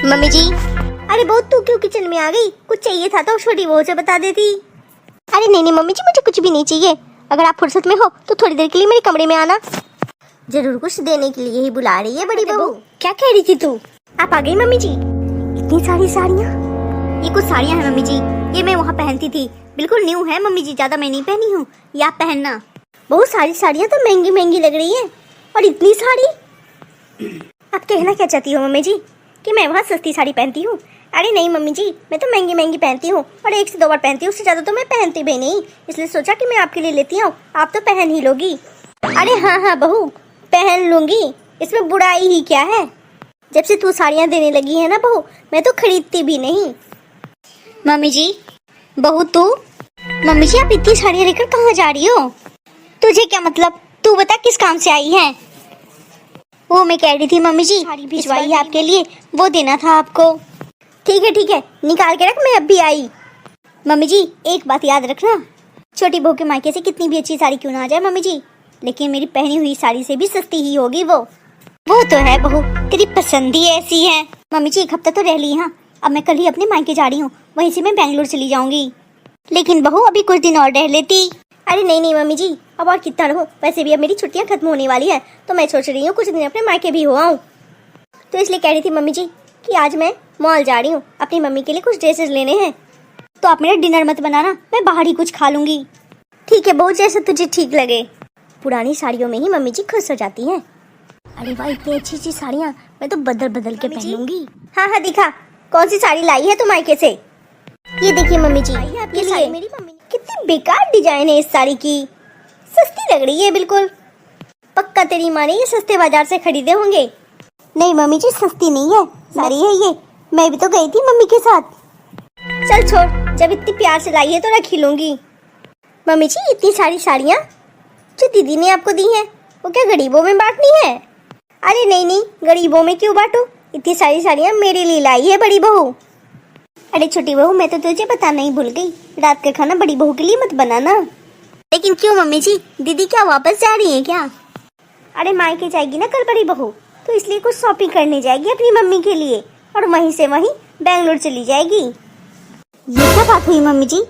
Mummy जी। अरे बहू तू क्यों किचन में आ गई? कुछ चाहिए था तो छोटी बहू से बता देती। अरे नहीं मम्मी जी, मुझे कुछ भी नहीं चाहिए। अगर आप फुर्सत में हो तो थोड़ी देर के लिए मेरे कमरे में आना। जरूर कुछ देने के लिए ही बुला रही है बड़ी बहू। क्या कह रही थी तू? आप आ गई मम्मी जी? इतनी सारी साड़ियाँ। ये कुछ साड़ियाँ हैं मम्मी जी, ये मैं वहाँ पहनती थी, बिल्कुल न्यू है मम्मी जी, ज्यादा मैं नहीं पहनी हूँ, ये आप पहनना। बहुत सारी साड़ियाँ तो महंगी महंगी लग रही है, और इतनी साड़ी। आप कहना क्या चाहती हो मम्मी जी कि मैं वहाँ सस्ती साड़ी पहनती हूँ? अरे नहीं मम्मी जी, मैं तो महंगी महंगी पहनती हूँ, और एक से दो बार पहनती हूँ, उससे ज्यादा तो मैं पहनती भी नहीं, इसलिए सोचा कि मैं आपके लिए लेती हूँ, आप तो पहन ही लोगी। अरे हाँ हाँ बहू, पहन लूंगी, इसमें बुराई ही क्या है। जब से तू साड़ियाँ देने लगी है ना बहू, मैं तो खरीदती भी नहीं। मम्मी जी, बहू तू, मम्मी जी आप इतनी साड़ियाँ लेकर कहाँ जा रही हो? तुझे क्या मतलब, तू बता किस काम से आई है? वो मैं कह रही थी मम्मी जी, साड़ी भिजवाई है आपके लिए, वो देना था आपको। ठीक है, निकाल के रख, मैं अब भी आई। मम्मी जी एक बात याद रखना, छोटी बहू के मायके से कितनी भी अच्छी साड़ी क्यों ना आ जाए मम्मी जी, लेकिन मेरी पहनी हुई साड़ी से भी सस्ती ही होगी वो तो है बहू, तेरी पसंद ही ऐसी है। मम्मी जी एक हफ्ता तो रह ली, हाँ अब मैं कल ही अपने मायके जा रही हूँ, वहीं से मैं बेंगलोर चली जाऊंगी। लेकिन बहू अभी कुछ दिन और रह लेती। अरे नहीं मम्मी जी, अब और कितना रहो, वैसे भी अब मेरी छुट्टियाँ खत्म होने वाली है, तो मैं सोच रही हूँ कुछ दिन अपने मायके भी हो आऊँ। तो इसलिए कह रही थी मम्मी जी कि आज मैं मॉल जा रही हूँ, अपनी मम्मी के लिए कुछ ड्रेसेस लेने हैं, तो आप मेरा डिनर मत बनाना, मैं बाहर ही कुछ खा लूंगी। ठीक है बहू, जैसा तुझे ठीक लगे। पुरानी साड़ियों में ही मम्मी जी खुश हो जाती हैं। अरे वाह इतनी अच्छी अच्छी साड़ियाँ, मैं तो बदल बदल के पहनूंगी। हाँ दिखा, कौन सी साड़ी लाई है तुम मायके से? ये देखिए मम्मी जी, आपके लिए मेरी मम्मी ने। कितनी बेकार डिजाइन है इस साड़ी की, सस्ती लग रही है बिल्कुल। पक्का तेरी माँ ने ये सस्ते बाजार से खरीदे होंगे। नहीं मम्मी जी सस्ती नहीं है, साड़ी है ये, मैं भी तो गई थी मम्मी के साथ। चल छोड़, जब इतनी प्यार से लाई है तो रख ही लूंगी। मम्मी जी इतनी सारी साड़ियाँ जो दीदी ने आपको दी हैं, वो क्या गरीबों में बांटनी है? अरे नहीं, गरीबों में क्यों बांटू, इतनी सारी साड़ियाँ मेरे लिए लाई है बड़ी बहू। अरे छोटी बहू मैं तो तुझे बताना ही भूल गई, रात का खाना बड़ी बहू के लिए मत बनाना। लेकिन क्यों मम्मी जी, दीदी क्या वापस जा रही है क्या? अरे मायके जाएगी ना कल बड़ी बहू, तो इसलिए कुछ शॉपिंग करने जाएगी अपनी मम्मी के लिए, और वहीं से वहीं बेंगलोर चली जाएगी। ये क्या बात हुई मम्मी जी,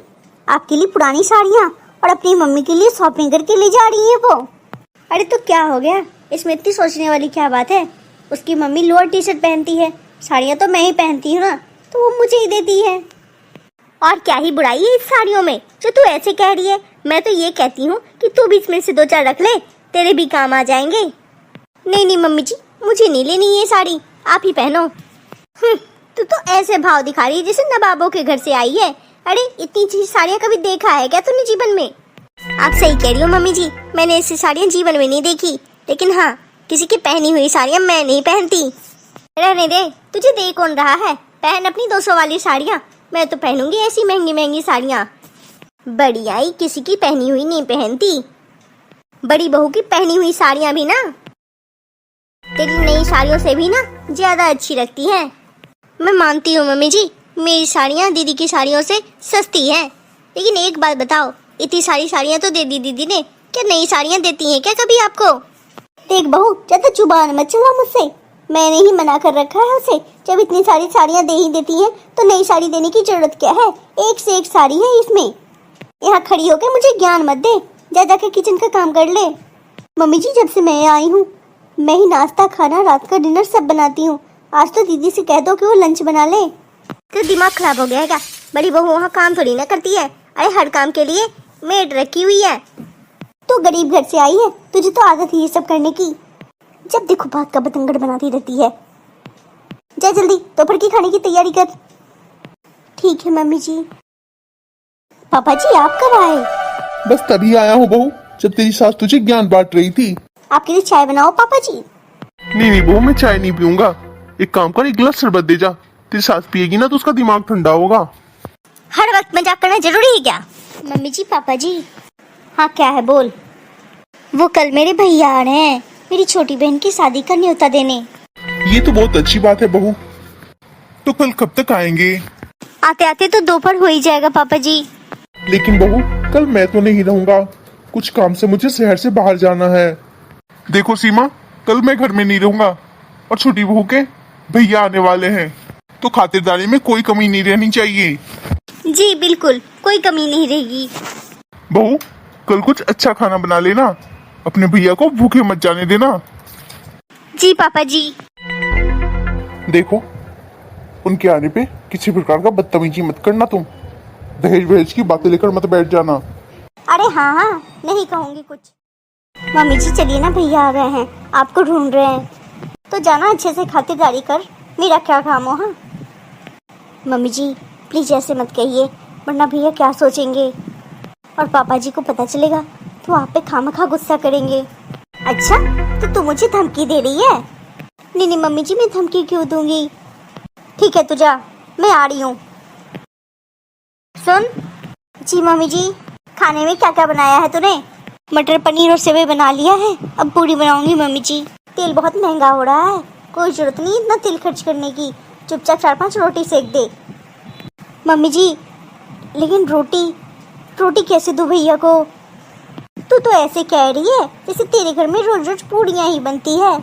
आपके लिए पुरानी साड़ियाँ और अपनी मम्मी के लिए शॉपिंग करके ले जा रही है वो? अरे तो क्या हो गया, इसमें इतनी सोचने वाली क्या बात है? उसकी मम्मी लोअर टी शर्ट पहनती है, साड़ियाँ तो मैं ही पहनती हूँ ना, तो वो मुझे ही देती है। और क्या ही बुराई है इस साड़ियों में जो तू ऐसे कह रही है? मैं तो ये कहती हूँ कि तू भी इसमें से दो चार रख ले, तेरे भी काम आ जाएंगे। नहीं मम्मी जी, मुझे नहीं लेनी ये साड़ी, आप ही पहनो। तू तो ऐसे भाव दिखा रही है जैसे नवाबों के घर से आई है। अरे इतनी अच्छी साड़ियाँ कभी देखा है क्या तूने जीवन में? आप सही कह रही हो मम्मी जी, मैंने ऐसी साड़ियाँ जीवन में नहीं देखी, लेकिन हाँ किसी की पहनी हुई साड़ियाँ मैं नहीं पहनती। रहने दे, तुझे दे कौन रहा है, पहन अपनी 200 वाली साड़ियाँ, मैं तो पहनूंगी ऐसी महंगी महंगी साड़ियाँ। बड़ी आई किसी की पहनी हुई नहीं पहनती, बड़ी बहू की पहनी हुई साड़ियाँ भी ना तेरी नई साड़ियों से भी ना ज्यादा अच्छी लगती है। मैं मानती हूँ मम्मी जी, मेरी साड़ियाँ दीदी की साड़ियों से सस्ती हैं, लेकिन एक बात बताओ, इतनी सारी साड़ियाँ तो दे दी दीदी ने, क्या नई साड़ियाँ देती हैं क्या कभी आपको? देख बहू ज्यादा जुबान मत चला मुझसे, मैंने ही मना कर रखा है उसे, जब इतनी सारी साड़ियाँ दे ही देती हैं तो नई साड़ी देने की जरूरत क्या है? एक से एक साड़ी है इसमें। यहाँ खड़ी होकर मुझे ज्ञान मत दे, जा जाकर किचन का काम कर ले। मम्मी जी जब से मैं आई हूँ, मैं ही नाश्ता खाना रात का डिनर सब बनाती हूँ, आज तो दीदी से कह दो कि वो लंच बना ले। तो दिमाग खराब हो गया है क्या? बड़ी बहू वहाँ काम थोड़ी ना करती है, अरे हर काम के लिए मेड रखी हुई है। तो गरीब घर से आई है, तुझे तो आदत ही ये सब करने की, जब देखो बात का बतंगड़ बनाती रहती है। जा जल्दी दोपहर की खाने की तैयारी कर। ठीक है मम्मी जी। पापा जी आप कब आए? बस तभी आया हूँ बहू, जब तेरी सास तुझे ज्ञान बांट रही थी। आपके लिए चाय बनाओ पापा जी? नहीं बहू, मैं चाय नहीं पीऊंगा, एक काम कर, एक गिलास शरबत दे जा, तेरी सास पिएगी ना तो उसका दिमाग ठंडा होगा। हर वक्त मजाक करना जरूरी है क्या? मम्मी जी पापा जी। हाँ क्या है बोल। वो कल मेरे भैया आ रहे हैं मेरी छोटी बहन की शादी का न्योता देने। ये तो बहुत अच्छी बात है बहू, तो कल कब तक आएंगे? आते आते तो दोपहर हो ही जाएगा पापा जी। लेकिन बहू कल मैं तो नहीं रहूंगा, कुछ काम से मुझे शहर से बाहर जाना है। देखो सीमा, कल मैं घर में नहीं रहूंगा, और छोटी बहू के भैया आने वाले हैं, तो खातिरदारी में कोई कमी नहीं रहनी चाहिए। जी बिल्कुल, कोई कमी नहीं रहेगी। बहू, कल कुछ अच्छा खाना बना लेना, अपने भैया को भूखे मत जाने देना। जी पापा जी। देखो, उनके आने पे किसी प्रकार का बदतमीजी मत करना तुम। दहेज वहेज की बातें लेकर मत बैठ जाना। अरे हाँ हाँ, नहीं कहूँगी कुछ। मम्मी जी चलिए ना, भैया आ गए हैं, आपको ढूंढ रहे हैं। तो जाना अच्छे से खातिरदारी कर, मेरा क्या काम हो। हाँ मम्मी जी प्लीज ऐसे मत कहिए, वरना भैया क्या सोचेंगे और पापा जी को पता चलेगा तो आप पे खामखा गुस्सा करेंगे। अच्छा, तो तू मुझे धमकी दे रही है? नहीं नहीं मम्मी जी, मैं धमकी क्यों दूंगी। ठीक है, तू जा, मैं आ रही हूँ। सुन। जी मम्मी जी। खाने में क्या क्या बनाया है तूने? मटर पनीर और सेवई बना लिया है, अब पूरी बनाऊंगी मम्मी जी। तेल बहुत महंगा हो रहा है, कोई जरूरत नहीं इतना तेल खर्च करने की, चुपचाप 4-5 रोटी सेक दे। मम्मी जी लेकिन रोटी कैसे दूं भैया को? तू तो ऐसे कह रही है जैसे तेरे घर में रोज रोज पूड़ियाँ ही बनती है।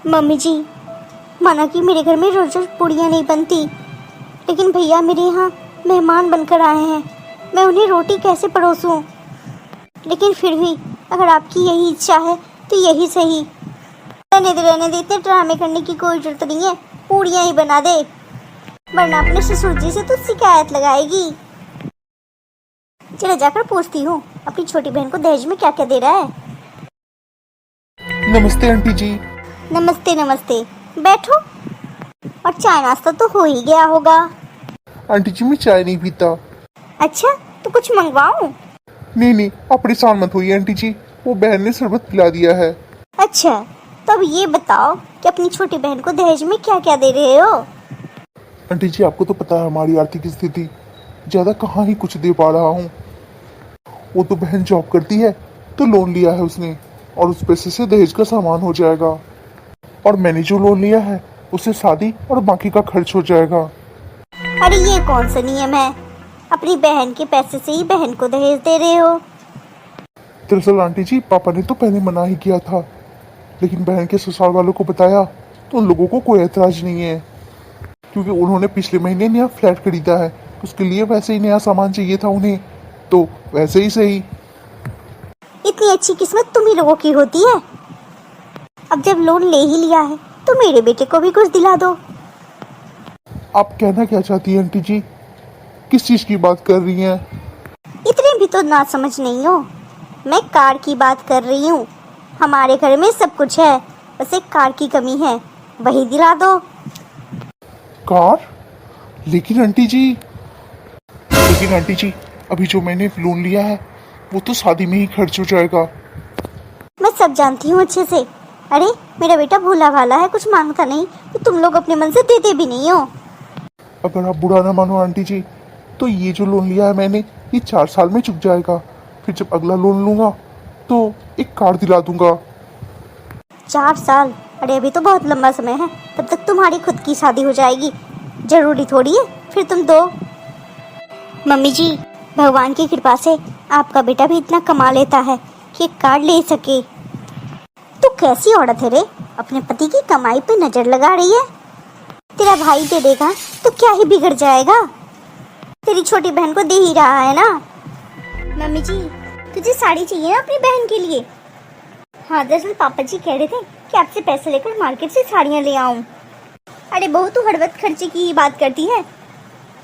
मम्मी जी माना कि मेरे घर में रोज रोज पूड़ियाँ नहीं बनती, लेकिन भैया मेरे यहाँ मेहमान बनकर आए हैं, मैं उन्हें रोटी कैसे परोसूं? लेकिन फिर भी अगर आपकी यही इच्छा है तो यही सही। रहने दे, इतने ड्रामे करने की कोई जरूरत नहीं है, पूड़ियाँ ही बना दे, वरना अपने ससुर जी से तो शिकायत लगाएगी। चलो जाकर पूछती हूँ अपनी छोटी बहन को दहेज में क्या क्या दे रहा है। नमस्ते आंटी जी। नमस्ते नमस्ते, बैठो। और चाय नाश्ता तो हो ही गया होगा। आंटी जी मैं चाय नहीं पीता। अच्छा, तो कुछ मंगवाऊं? नहीं, आप परेशान मत होइए आंटी जी, वो बहन ने शरबत पिला दिया है। अच्छा, तो अब ये बताओ कि अपनी छोटी बहन को दहेज में क्या क्या दे रहे हो? आंटी जी आपको तो पता है हमारी आर्थिक स्थिति, ज्यादा कहाँ ही कुछ दे पा रहा हूँ। वो तो बहन जॉब करती है तो लोन लिया है उसने, और उस पैसे से दहेज का सामान हो जाएगा, और मैंने जो लोन लिया है उससे शादी और बाकी का खर्च हो जाएगा। अरे ये कौन सा नियम है, अपनी बहन के पैसे से ही बहन को दहेज दे रहे हो? दरअसल आंटी जी पापा ने तो पहले मना ही किया था, लेकिन बहन के ससुराल वालों को बताया तो उन लोगों को कोई ऐतराज नहीं है, क्योंकि उन्होंने पिछले महीने नया फ्लैट खरीदा है, उसके लिए वैसे ही नया सामान चाहिए था उन्हें, तो वैसे ही सही। इतनी अच्छी किस्मत तुम ही लोगों की होती है। अब जब लोन ले ही लिया है तो मेरे बेटे को भी कुछ दिला दो। आप कहना क्या चाहती हैं आंटी जी, किस चीज की बात कर रही हैं? इतने भी तो ना समझ नहीं हो, मैं कार की बात कर रही हूँ। हमारे घर में सब कुछ है, बस एक कार की कमी है, वही दिला दो। कार? लेकिन आंटी जी अभी जो मैंने लोन लिया है वो तो शादी में ही खर्च हो जाएगा। मैं सब जानती हूँ अच्छे से। अरे मेरा बेटा भोला भाला है, कुछ मांगता नहीं, तो तुम लोग अपने मन से देते भी नहीं हो। अगर आप बुरा ना मानो आंटी जी, तो ये जो लोन लिया है मैंने, ये 4 साल में चुक जाएगा, फिर जब अगला लोन लूंगा तो एक कार दिला दूंगा। 4 साल? अरे अभी तो बहुत लंबा समय है, तब तक तुम्हारी खुद की शादी हो जाएगी, जरूरी थोड़ी है फिर तुम दो। मम्मी जी भगवान की कृपा से आपका बेटा भी इतना कमा लेता है कि एक कार ले सके। तू कैसी औरत है रे, अपने पति की कमाई पे नजर लगा रही है। तेरा भाई दे देगा तो क्या ही बिगड़ जाएगा, तेरी छोटी बहन को दे ही रहा है ना। मम्मी जी तुझे साड़ी चाहिए ना अपनी बहन के लिए? हाँ, दरअसल पापा जी कह रहे थे कि आपसे पैसे लेकर मार्केट से साड़ियाँ ले आऊं। अरे बहू तू हर वक्त खर्चे की ही बात करती है,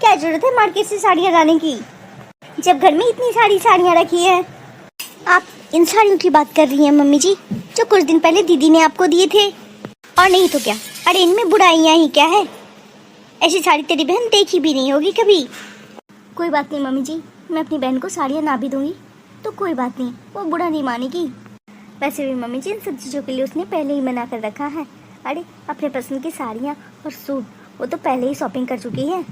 क्या जरूरत है मार्केट से साड़ियाँ लाने की, जब घर में इतनी सारी साड़ियाँ रखी है। आप इन साड़ियों की बात कर रही हैं मम्मी जी, जो कुछ दिन पहले दीदी ने आपको दिए थे? और नहीं तो क्या, अरे इनमें बुराइयाँ ही क्या है, ऐसी साड़ी तेरी बहन देखी भी नहीं होगी कभी। कोई बात नहीं मम्मी जी, मैं अपनी बहन को साड़ियाँ ना भी दूंगी तो कोई बात नहीं, वो बुरा नहीं मानेगी। वैसे भी मम्मी जी इन सब चीज़ों के लिए उसने पहले ही मना कर रखा है। अरे अपने पसंद की साड़ियाँ और सूट वो तो पहले ही शॉपिंग कर चुकी है।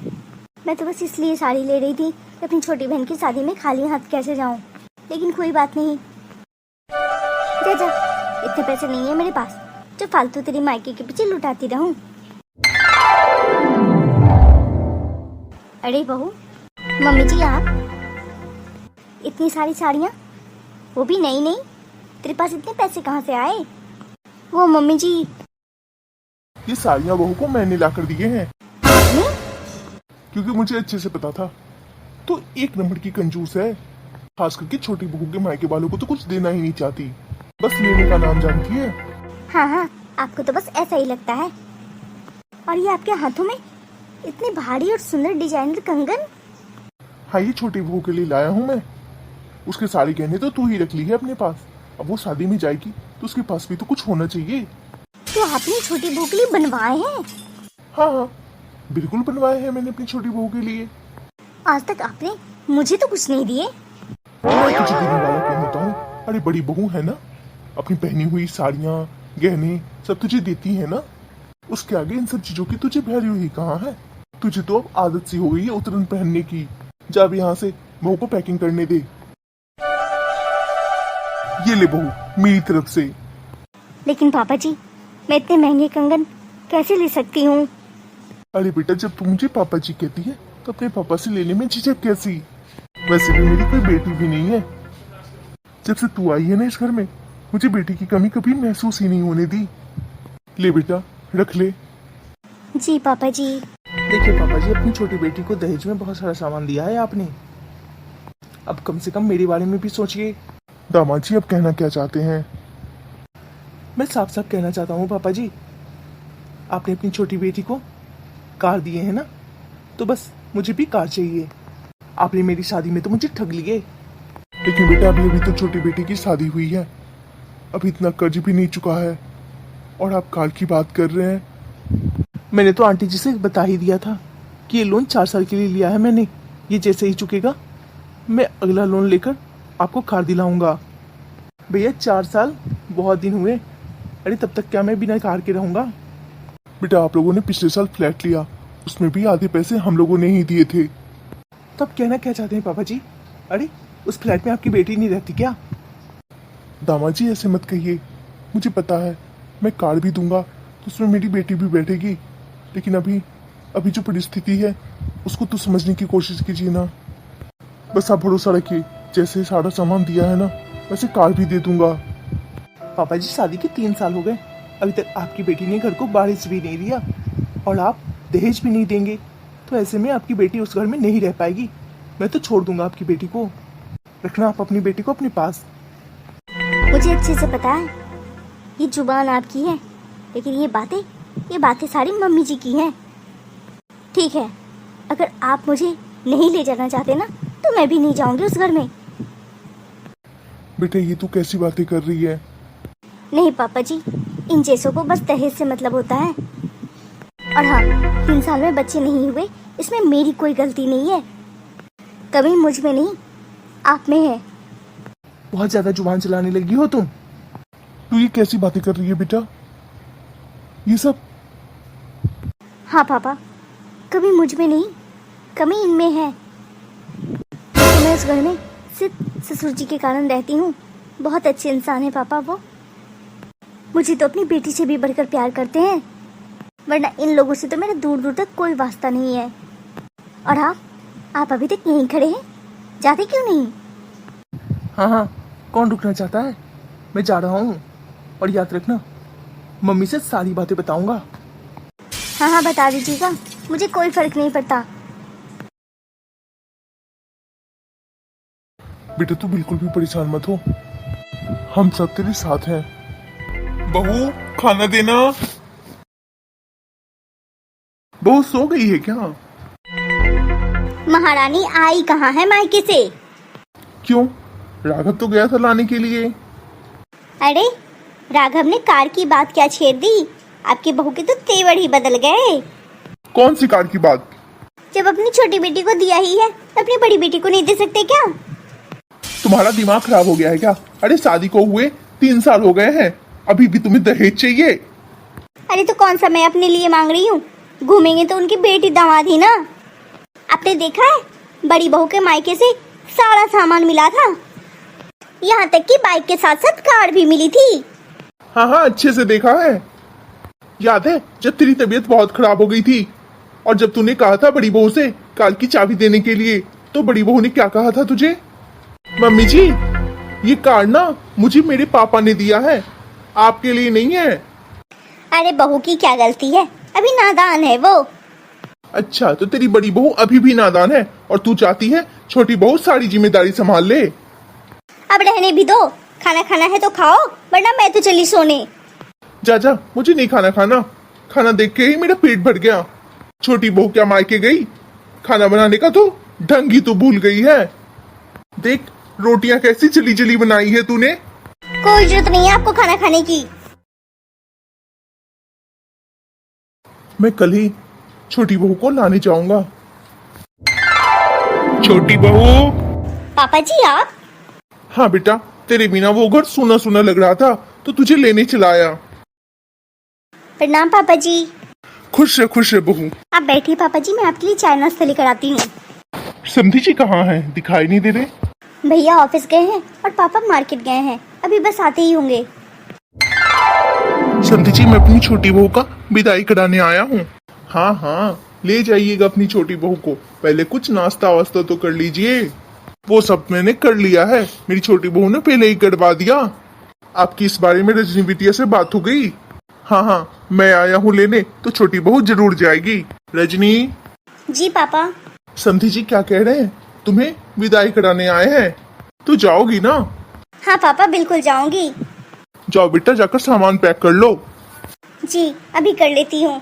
मैं तो बस इसलिए साड़ी ले रही थी कि अपनी छोटी बहन की शादी में खाली हाथ कैसे जाऊँ, लेकिन कोई बात नहीं। जा इतने पैसे नहीं है मेरे पास जो फालतू तेरी मायके के पीछे लुटाती रहूं। अरे बहू, मम्मी जी आप इतनी सारी साड़ियाँ, वो भी नई नई, तेरे पास इतने पैसे कहाँ से आए? वो मम्मी जी ये साड़ियाँ बहू को मैंने ला कर दिए हैं। आपने? क्योंकि मुझे अच्छे से पता था तो एक नंबर की कंजूस है। खास करके छोटी बहू के मायके वालों को तो कुछ देना ही नहीं चाहती, बस लेने का नाम जानती है। हाँ हाँ, आपको तो बस ऐसा ही लगता है। और ये आपके हाथों में इतने भारी और सुंदर डिजाइनर कंगन। हाँ, ये छोटी बहू के लिए लाया हूँ मैं। उसके सारे गहने तो तू ही रख ली है अपने पास। अब वो शादी में जाएगी तो उसके पास भी तो कुछ होना चाहिए। तो आपने छोटी बहू के लिए बनवाए हैं? हाँ हाँ, बिल्कुल बनवाए हैं मैंने अपनी छोटी बहू के लिए। आज तक आपने मुझे तो कुछ नहीं दिए। मैं तुझे देने वाला कौन होता हूँ? अरे बड़ी बहू है ना, अपनी पहनी हुई साड़ियाँ गहने सब तुझे देती है ना। उसके आगे इन सब चीजों की तुझे वैल्यू ही कहाँ है। तुझे तो अब आदत सी हो गई है उतरन पहनने की। जा अब यहाँ से बहू को पैकिंग करने दे। ये ले बहू मेरी तरफ से। लेकिन पापा जी, मैं इतने महंगे कंगन कैसे ले सकती हूँ? अरे बेटा, जब तू मुझे पापा जी कहती है तो अपने पापा से लेने में झिझक कैसी? वैसे भी मेरी कोई बेटी भी नहीं है। जब से तू आई है ना इस घर में, मुझे बेटी की कमी कभी महसूस ही नहीं होने दी। ले बेटा, रख ले। जी पापा जी। देखिए पापा जी, अपनी छोटी बेटी को दहेज में बहुत सारा सामान दिया है आपने। अब कम से कम मेरे बारे में भी सोचिए। दामाद जी अब कहना क्या चाहते हैं? मैं साफ साफ कहना चाहता हूँ पापा जी, आपने अपनी छोटी बेटी को कार दिए है ना, तो बस मुझे भी कार चाहिए। आपने मेरी शादी में तो मुझे ठग लिए। लेकिन बेटा अभी तो छोटी बेटी की शादी हुई है, अभी इतना कर्ज भी नहीं चुका है और आप कार की बात कर रहे हैं। मैंने तो आंटी जी से बता ही दिया था कि ये लोन 4 साल के लिए लिया है मैंने। ये जैसे ही चुकेगा मैं अगला लोन लेकर आपको कार दिलाऊंगा। भैया 4 साल बहुत दिन हुए। अरे तब तक क्या मैं बिना कार के रहूंगा? बेटा आप लोगों ने पिछले साल फ्लैट लिया, उसमें भी आधे पैसे हम लोगों ने ही दिए थे। तब कहना क्या चाहते हैं पापा जी? अरे उस फ्लैट में आपकी बेटी नहीं रहती क्या? दामाद जी ऐसे मत कहिए, मुझे पता है मैं कार भी दूंगा तो उसमें मेरी बेटी भी बैठेगी। लेकिन अभी जो परिस्थिति है उसको तो समझने की कोशिश कीजिए ना। बस आप भरोसा रखिए, जैसे सारा सामान दिया है ना वैसे कार भी दे दूंगा। पापा जी शादी के 3 साल हो गए, अभी तक आपकी बेटी ने घर को बारिश भी नहीं दिया और आप दहेज भी नहीं देंगे, तो ऐसे में आपकी बेटी उस घर में नहीं रह पाएगी। मैं तो छोड़ दूंगा आपकी बेटी को। रखना आप अपनी बेटी को अपने पास। मुझे अच्छे से पता है ये जुबान आपकी है, लेकिन ये बातें सारी मम्मी जी की हैं। ठीक है, अगर आप मुझे नहीं ले जाना चाहते ना तो मैं भी नहीं जाऊंगी उस घर में। बेटा ये तू कैसी बातें कर रही है? नहीं पापा जी, इन जैसों को बस दहेज से मतलब होता है। और हाँ, 3 साल में बच्चे नहीं हुए, इसमें मेरी कोई गलती नहीं है। कमी मुझ में नहीं, आप में है। बहुत ज्यादा जुबान चलाने लगी हो तुम। तू ये कैसी बातें कर रही है बेटा? ये सब? हाँ पापा, कमी मुझ में नहीं, कमी इनमें है। तो मैं उस घर में सिर्फ ससुर जी के कारण रहती हूँ। बहुत अच्छे इंसान है पापा वो। मुझे तो अपनी बेटी से भी बढ़कर प्यार करते हैं, वरना इन लोगों से तो मेरा दूर दूर तक कोई वास्ता नहीं है। और आप अभी तक यहीं खड़े हैं, जाते क्यों नहीं? हाँ हाँ, कौन रुकना चाहता है? मैं जा रहा हूँ। और याद रखना, मम्मी से सारी बातें बताऊंगा। हाँ हाँ बता दीजिएगा, मुझे कोई फर्क नहीं पड़ता। बेटा तू बिल्कुल भी परेशान मत हो, हम सब तेरे साथ हैं। बहू खाना देना। बहू सो गई है क्या? महारानी आई कहाँ है मायके से? क्यों, राघव तो गया था लाने के लिए। अरे राघव ने कार की बात क्या छेड़ दी? आपकी बहू के तो तेवर ही बदल गए। कौन सी कार की बात? जब अपनी छोटी बेटी को दिया ही है तो अपनी बड़ी बेटी को नहीं दे सकते क्या? तुम्हारा दिमाग खराब हो गया है क्या? अरे शादी को हुए 3 साल हो गए हैं, अभी भी तुम्हें दहेज चाहिए? अरे तो कौन सा मैं अपने लिए मांग रही हूँ, घूमेंगे तो उनकी बेटी दामाद ही ना। आपने देखा है बड़ी बहू के मायके से सारा सामान मिला था, यहाँ तक कि बाइक के साथ साथ कार भी मिली थी। हाँ हाँ अच्छे से देखा है। याद है जब तेरी तबीयत बहुत खराब हो गई थी और जब तूने कहा था बड़ी बहू से कार की चाबी देने के लिए, तो बड़ी बहू ने क्या कहा था तुझे? मम्मी जी ये कार ना मुझे मेरे पापा ने दिया है, आपके लिए नहीं है। अरे बहू की क्या गलती है, अभी नादान है वो। अच्छा, तो तेरी बड़ी बहू अभी भी नादान है और तू चाहती है छोटी बहू सारी जिम्मेदारी संभाल ले। अब रहने भी दो, खाना खाना है तो खाओ, वरना मैं तो चली सोने। जा जा, मुझे नहीं खाना, खाना देख के ही मेरा पेट भर गया। छोटी बहू क्या मायके गई, खाना बनाने का तो ढंग ही तो भूल गई है। देख रोटियां कैसी जली जली बनाई है तूने। कोई जरूरत नहीं है आपको खाना खाने की। मैं कल ही छोटी बहू को लाने जाऊंगा। छोटी बहू। पापा जी आप? हाँ बेटा, तेरे बिना वो घर सूना सूना लग रहा था तो तुझे लेने चला आया। प्रणाम पापा जी। खुश है बहू। आप बैठिए पापा जी, मैं आपके लिए चाय नाश्ता लेकर आती हूँ। समधी जी कहाँ हैं, दिखाई नहीं दे रहे। भैया ऑफिस गए हैं और पापा मार्केट गए हैं, अभी बस आते ही होंगे। समधी जी, मैं अपनी छोटी बहू का विदाई कराने आया हूँ। हाँ, ले जाइएगा अपनी छोटी बहू को। पहले कुछ नाश्ता वास्ता तो कर लीजिए। वो सब मैंने कर लिया है, मेरी छोटी बहू ने पहले ही करवा दिया। आपकी इस बारे में रजनी बिटिया से बात हो गई? हाँ, मैं आया हूँ लेने, तो छोटी बहू जरूर जाएगी। रजनी। जी पापा। समधी जी क्या कह रहे हैं, तुम्हें विदाई कराने आए हैं, तो जाओगी ना? हाँ पापा बिल्कुल जाऊंगी। जाओ बेटा, जाकर सामान पैक कर लो। जी अभी कर लेती हूँ।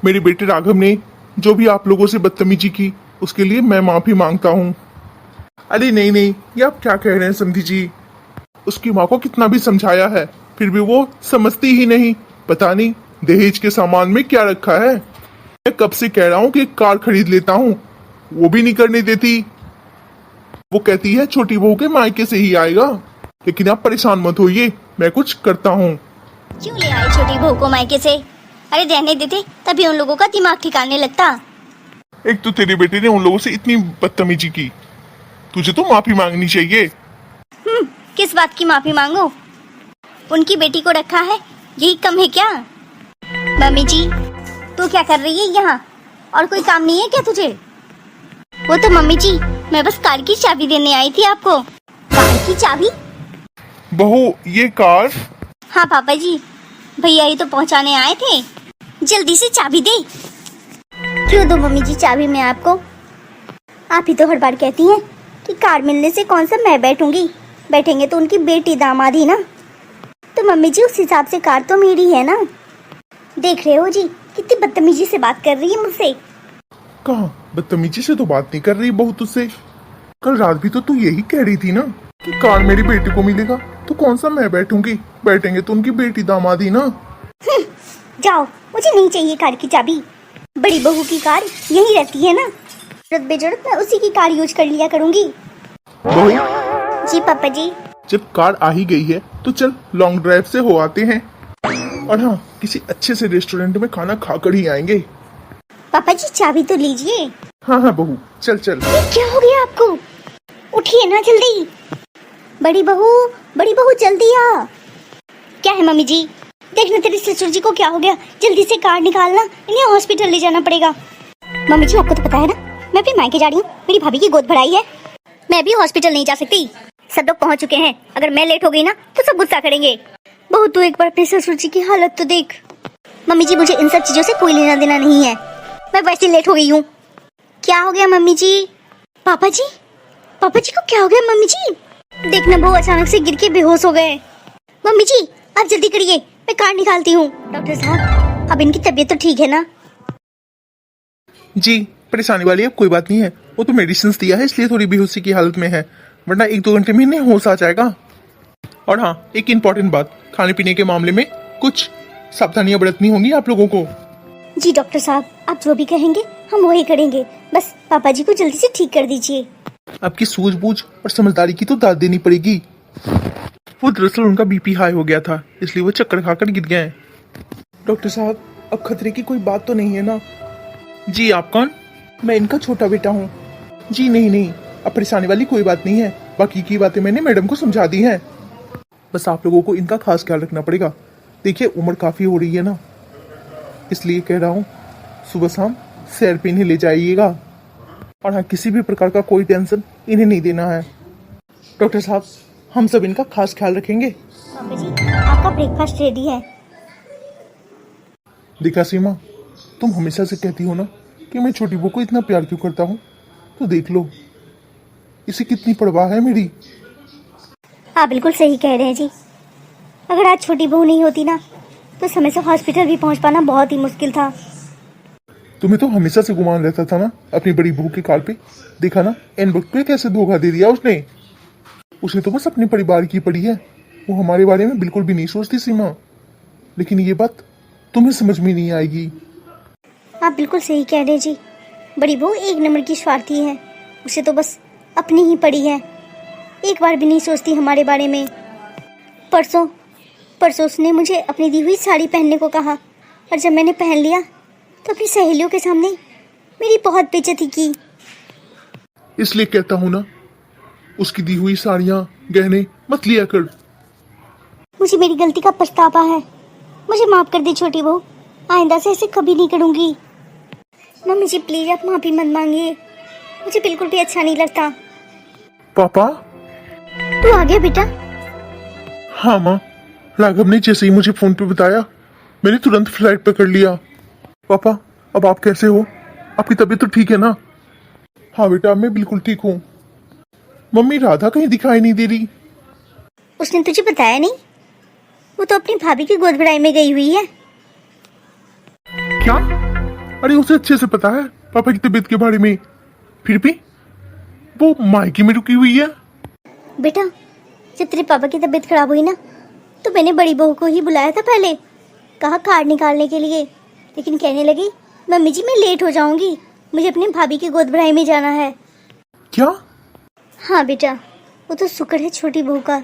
मेरे बेटे राघव ने जो भी आप लोगों से बदतमीजी की, उसके लिए मैं माफी मांगता हूँ। अरे नहीं, ये आप क्या कह रहे हैं समधी जी। उसकी माँ को कितना भी समझाया है, फिर भी वो समझती ही नहीं। पता नहीं दहेज के सामान में क्या रखा है। मैं कब से कह रहा हूँ कि एक कार खरीद लेता हूँ, वो भी नहीं करने देती। वो कहती है छोटी बहू के मायके से ही आएगा। लेकिन आप परेशान मत होइए, मैं कुछ करता हूँ। क्यों ले आए छोटी बहू को मायके से? अरे रहने देते, तभी उन लोगों का दिमाग ठिकाने लगता। एक तो तेरे बेटे ने उन लोगों से इतनी बदतमीजी की, तुझे तो माफी मांगनी चाहिए। किस बात की माफी मांगो? उनकी बेटी को रखा है, यही कम है क्या? मम्मी जी तू क्या कर रही है यहाँ, और कोई काम नहीं है क्या तुझे? वो तो मम्मी जी, मैं बस कार की चाबी देने आई थी आपको। कार की चाबी? बहू ये कार। हाँ पापा जी, भैया ही तो पहुँचाने आए थे, जल्दी से चाबी दे। क्यों दो मम्मी जी चाबी मैं आपको? आप ही तो हर बार कहती हैं कि कार मिलने से कौन सा मैं बैठूंगी, बैठेंगे तो उनकी बेटी दामाद ही ना। तो मम्मी जी उस हिसाब से कार तो मेरी है ना। देख रहे हो जी कितनी बदतमीजी से बात कर रही है मुझसे। कहाँ बदतमीजी से तो बात नहीं कर रही बहू तुझसे। कल रात भी तो तू यही कह रही थी ना कि कार मेरी बेटी को मिलेगा तो कौन सा मैं बैठूंगी, बैठेंगे तो उनकी बेटी दामाद ही ना। जाओ, मुझे नहीं चाहिए कार की चाबी। बड़ी बहू की कार यही रहती है ना, जरूरत बेजरूरत मैं उसी की कार यूज कर लिया करूंगी। बहू जी पापा जी। जब कार आ ही गई है तो चल लॉन्ग ड्राइव से हो आते हैं, और हाँ किसी अच्छे से रेस्टोरेंट में खाना खाकर ही आएंगे। पापा जी चाबी तो लीजिए। हाँ बहू चल। ये क्या हो गया आपको? उठिए ना जल्दी। बड़ी बहू जल्दी आ। क्या है मम्मी जी? देखना तेरे ससुर जी को क्या हो गया, जल्दी से कार निकालना, इन्हें हॉस्पिटल ले जाना पड़ेगा। मम्मी जी आपको तो पता है ना, मैं भी मायके जा रही हूँ, मेरी भाभी की गोद भराई है, मैं भी हॉस्पिटल नहीं जा सकती। सब लोग पहुँच चुके हैं, अगर मैं लेट हो गई ना तो सब गुस्सा करेंगे। बहू तू एक बार अपने ससुर जी की हालत तो देख। मम्मी जी मुझे इन सब चीजों से कोई लेना देना नहीं है, मैं वैसे लेट हो गई हूँ। क्या हो गया मम्मी जी? पापा जी को क्या हो गया मम्मी जी? देखना बहू अचानक से गिर के बेहोश हो गए। मम्मी जी आप जल्दी करिए, मैं कार निकालती हूँ। डॉक्टर साहब अब इनकी तबीयत तो ठीक है ना? जी परेशानी वाली अब कोई बात नहीं है, वो तो मेडिसिन दिया है इसलिए थोड़ी बेहोशी की हालत में है, वरना 1-2 घंटे में इन्हें होश आ जाएगा। और हाँ एक इम्पोर्टेंट बात, खाने पीने के मामले में कुछ सावधानियां बरतनी होंगी आप लोगों को। जी डॉक्टर साहब आप जो भी कहेंगे हम वही करेंगे, बस पापा जी को जल्दी से ठीक कर दीजिए। आपकी सूझबूझ और समझदारी की तो दाद देनी पड़ेगी। वो दरअसल उनका बीपी हाई हो गया था, इसलिए वो चक्कर खाकर गिर गए हैं। डॉक्टर साहब अब खतरे की कोई बात तो नहीं है ना? जी आप कौन? मैं इनका छोटा बेटा हूँ। जी नहीं, अब परेशानी वाली कोई बात नहीं है, बाकी की बातें मैंने मैडम को समझा दी हैं। बस आप लोगों को इनका खास ख्याल रखना पड़ेगा। देखिए उम्र काफ़ी हो रही है ना, इसलिए कह रहा हूँ सुबह शाम सैर पे इन्हें ले जाइएगा। और हाँ किसी भी प्रकार का कोई टेंशन इन्हें नहीं देना है। डॉक्टर साहब हम सब इनका खास ख्याल रखेंगे। पापा जी आपका ब्रेकफास्ट रेडी है। देखा सीमा, तुम हमेशा से कहती हो ना कि मैं छोटी बहू को इतना प्यार क्यों करता हूँ, तो देख लो इसे कितनी परवाह है मेरी। आप बिल्कुल सही कह रहे हैं जी। अगर आज छोटी बहू नहीं होती ना, तो समय से हॉस्पिटल भी पहुंच पाना बहुत ही मुश्किल था। तुम्हें तो हमेशा से गुमान रहता था ना अपनी बड़ी बहू के काल पे। देखा ना इन वक्त पे कैसे धोखा दे दिया उसने। उसे तो बस अपने परिवार की पड़ी है, वो हमारे बारे में बिल्कुल भी नहीं सोचती सीमा। लेकिन ये बात तुम्हें समझ में नहीं आएगी। आप बिल्कुल सही कह रहे हैं जी। बड़ी बहू एक नंबर की स्वार्थी है, उसे तो बस अपनी ही पड़ी है, एक बार भी नहीं सोचती हमारे बारे में। परसों उसने मुझे अपनी दी हुई साड़ी पहनने को कहा, और जब मैंने पहन लिया तो अपनी सहेलियों के सामने मेरी बहुत बेइज्जती की। इसलिए कहता हूँ ना, उसकी दी हुई साड़ियाँ गहने मत लिया कर। मुझे मेरी गलती का पछतावा है, मुझे माफ कर दे छोटी बहू, आइंदा से ऐसे कभी नहीं करूँगी। मम्मी जी प्लीज आप माफी मत मांगिए, मुझे बिल्कुल भी अच्छा नहीं लगता। पापा। तू आ गया बेटा? हाँ माँ, राघव ने जैसे ही मुझे फोन पे बताया मैंने तुरंत फ्लाइट पकड़ लिया। पापा अब आप कैसे हो, आपकी तबीयत तो ठीक है ना? हाँ बेटा मैं बिल्कुल ठीक हूँ। मम्मी राधा कहीं दिखाई नहीं दे रही। उसने तुझे बताया नहीं? वो तो अपनी भाभी की गोद भराई में गई हुई है। क्या? अरे उसे अच्छे से पता है पापा की तबीयत के बारे में, फिर भी वो मायके में रुकी हुई है। बेटा जब तेरे पापा की तबीयत खराब हुई ना, तो मैंने बड़ी बहू को ही बुलाया था पहले, कहा कार्ड निकालने के लिए, लेकिन कहने लगी मम्मी जी मैं लेट हो जाऊंगी, मुझे अपनी भाभी की गोद भराई में जाना है। क्या? हाँ बेटा, वो तो शुक्र है छोटी बहू का,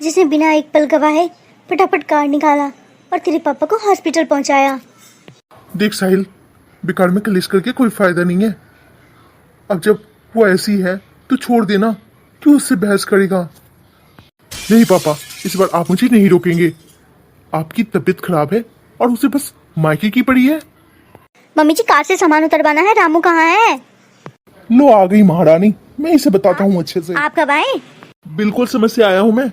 जिसने बिना एक पल गवाए फटाफट कार्ड निकाला और तेरे पापा को हॉस्पिटल पहुंचाया। देख साहिल, बेकार में कलेश करके कोई फायदा नहीं है। अब जब वो ऐसी है तो छोड़ देना, क्यों उससे बहस करेगा। नहीं पापा, इस बार आप मुझे नहीं रोकेंगे। आपकी तबीयत खराब है और उसे बस मायके की पड़ी है। मम्मी जी कार से सामान उतरवाना है, रामू कहाँ है? लो आ गई महारानी, मैं इसे बताता हूँ अच्छे से। आप कब आए? बिल्कुल समय से आया हूँ मैं।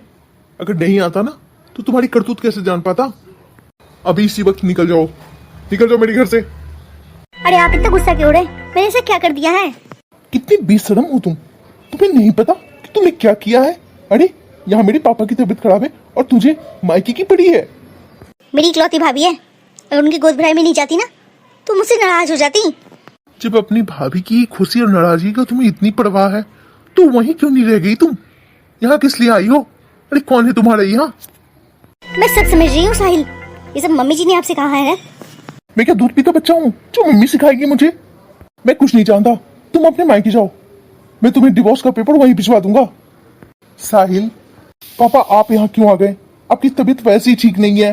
अगर नहीं आता ना तो तुम्हारी करतूत कैसे जान पाता। अभी इसी वक्त निकल जाओ, निकल जाओ मेरे घर से। अरे आप इतना गुस्सा क्यों रहे? मैंने ऐसा क्या कर दिया है? कितनी बेशरम हो तुम, तुम्हें नहीं पता कि तुमने क्या किया है। अरे यहाँ मेरे पापा की तबीयत खराब है और तुझे मायके की पड़ी है। मेरी इकलौती भाभी है, अगर उनकी गोद भराई में नहीं जाती ना तो मुझसे नाराज हो जाती। जब अपनी भाभी की खुशी और नाराजगी का तुम्हें इतनी परवाह है तो वहीं क्यों नहीं रह गई तुम? यहाँ किस लिए आई हो? अरे कौन है तुम्हारा यहाँ? मैं सब समझ रही हूँ साहिल, ये सब मम्मी जी ने आपसे कहा है। मैं क्या दूध पीता बच्चा हूँ जो मम्मी सिखाएगी मुझे? मैं कुछ नहीं जानता, तुम अपने मायके जाओ, मैं तुम्हें डिवोर्स का पेपर वहीं भिजवा दूंगा। साहिल, पापा आप यहाँ क्यों आ गए? आपकी तबीयत वैसे ही ठीक नहीं है।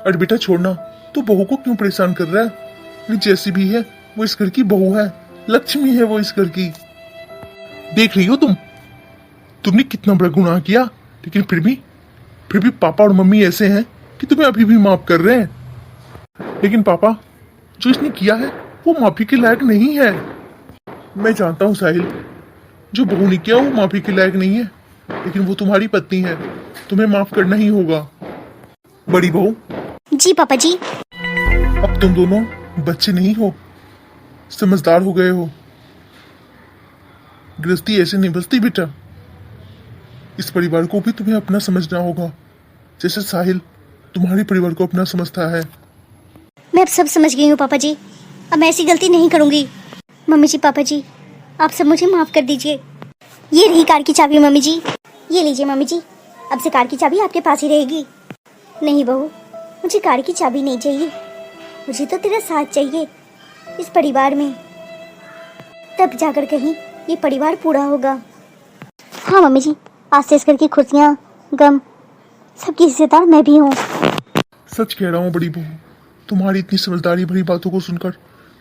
अरे बेटा छोड़ना, तो बहू को क्यों परेशान कर रहा है? ये जैसी भी है वो इस घर की बहू है, लक्ष्मी है वो इस घर की। देख रही हो तुमने कितना बड़ा गुनाह किया, लेकिन फिर भी पापा और मम्मी ऐसे हैं कि तुम्हें अभी भी माफ कर रहे हैं। लेकिन पापा, जो इसने किया है वो माफी के लायक नहीं है। मैं जानता हूँ साहिल, जो बहू ने किया वो माफी के लायक नहीं है, लेकिन वो तुम्हारी पत्नी है, तुम्हें माफ करना ही होगा। बड़ी बहू। जी पापा जी। अब तुम दोनों बच्चे नहीं हो, समझदार हो गए हो। गृहस्थी ऐसे नहीं बसती बेटा, इस परिवार को भी तुम्हें अपना समझना होगा, जैसे साहिल तुम्हारे परिवार को अपना समझता है। मैं अब सब समझ गई हूँ पापा जी, अब मैं ऐसी गलती नहीं करूँगी। मम्मी जी पापा जी आप सब मुझे माफ कर दीजिए। ये रही कार की चाबी मम्मी जी, ये लीजिए मम्मी जी, अब से कार की चाबी आपके पास ही रहेगी। नहीं बहू, मुझे कार की चाबी नहीं चाहिए, मुझे तो तेरा साथ चाहिए इस परिवार में, तब जाकर कहीं ये परिवार पूरा होगा। हाँ मम्मी जी, आज से इस घर की खुशियाँ गम सबकी हिस्सेदार मैं भी हूँ। सच कह रहा हूँ बड़ी बहू, तुम्हारी इतनी समझदारी भरी बातों को सुनकर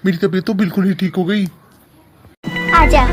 मेरी तबीयत तो बिल्कुल ही ठीक हो गई। आजा।